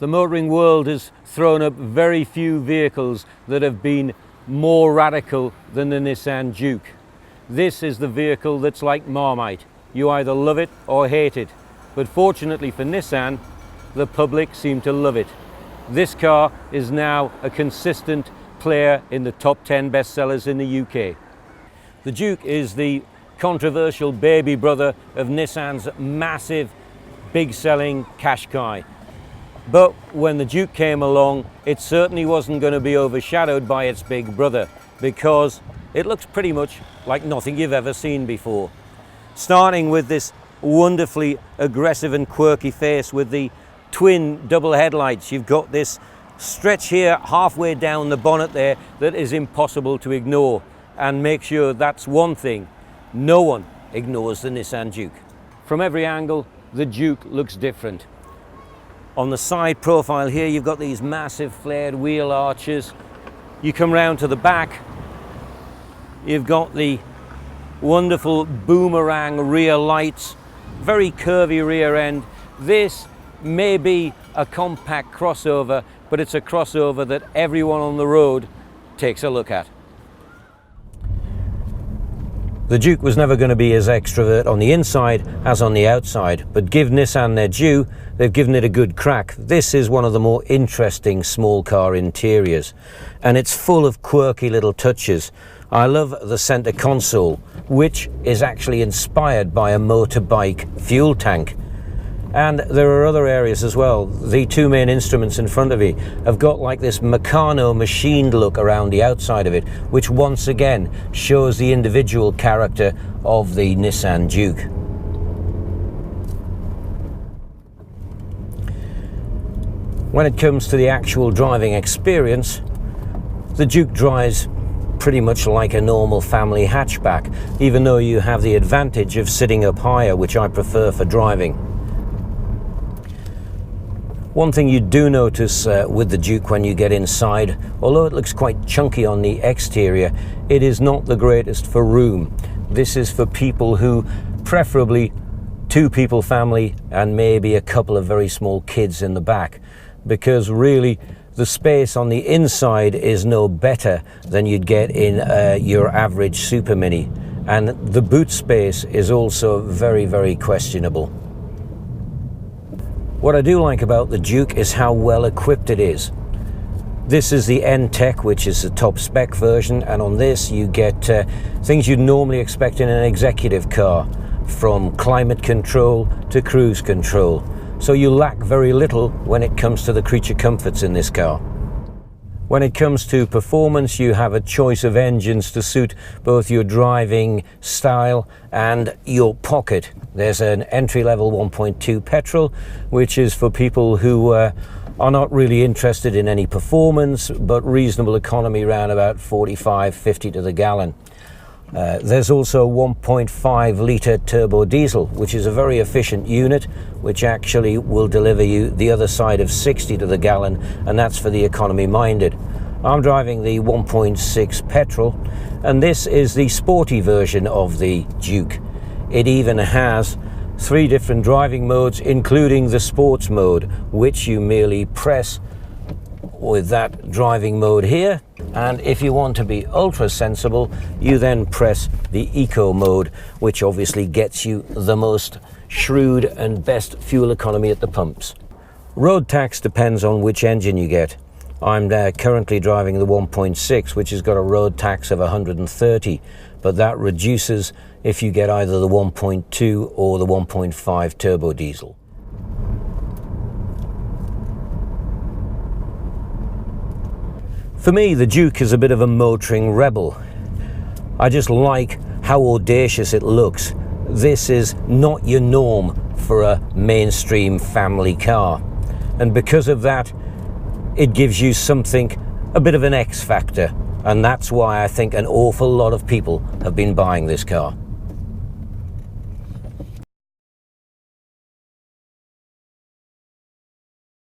The motoring world has thrown up very few vehicles that have been more radical than the Nissan Juke. This is the vehicle that's like Marmite. You either love it or hate it. But fortunately for Nissan, the public seem to love it. This car is now a consistent player in the top 10 bestsellers in the UK. The Juke is the controversial baby brother of Nissan's massive, big-selling Qashqai. But when the Juke came along, it certainly wasn't going to be overshadowed by its big brother, because it looks pretty much like nothing you've ever seen before. Starting with this wonderfully aggressive and quirky face with the twin double headlights. You've got this stretch here halfway down the bonnet there that is impossible to ignore. And make sure that's one thing: no one ignores the Nissan Juke. From every angle, the Juke looks different. On the side profile here, you've got these massive flared wheel arches. You come round to the back, you've got the wonderful boomerang rear lights, very curvy rear end. This may be a compact crossover, but it's a crossover that everyone on the road takes a look at. The Juke was never going to be as extrovert on the inside as on the outside, but give Nissan their due, they've given it a good crack. This is one of the more interesting small car interiors, and it's full of quirky little touches. I love the center console, which is actually inspired by a motorbike fuel tank. And there are other areas as well. The two main instruments in front of you have got like this Meccano machined look around the outside of it, which once again shows the individual character of the Nissan Juke. When it comes to the actual driving experience, the Juke drives pretty much like a normal family hatchback, even though you have the advantage of sitting up higher, which I prefer for driving. One thing you do notice with the Juke when you get inside, although it looks quite chunky on the exterior, it is not the greatest for room. This is for people who, preferably two-people family and maybe a couple of very small kids in the back, because really the space on the inside is no better than you'd get in your average Super Mini, and the boot space is also very, very questionable. What I do like about the Juke is how well equipped it is. This is the N-Tech, which is the top spec version, and on this you get things you'd normally expect in an executive car, from climate control to cruise control. So you lack very little when it comes to the creature comforts in this car. When it comes to performance, you have a choice of engines to suit both your driving style and your pocket. There's an entry-level 1.2 petrol, which is for people who are not really interested in any performance, but reasonable economy around about 45-50 to the gallon. There's also a 1.5 litre turbo diesel, which is a very efficient unit, which actually will deliver you the other side of 60 to the gallon, and that's for the economy minded. I'm driving the 1.6 petrol, and this is the sporty version of the Juke. It even has 3 different driving modes, including the sports mode, which you merely press with that driving mode here, and if you want to be ultra sensible, you then press the eco mode, which obviously gets you the most shrewd and best fuel economy at the pumps. Road tax depends on which engine you get. I'm currently driving the 1.6, which has got a road tax of 130, but that reduces if you get either the 1.2 or the 1.5 turbo diesel. For me, the Juke is a bit of a motoring rebel. I just like how audacious it looks. This is not your norm for a mainstream family car. And because of that, it gives you something, a bit of an X factor. And that's why I think an awful lot of people have been buying this car.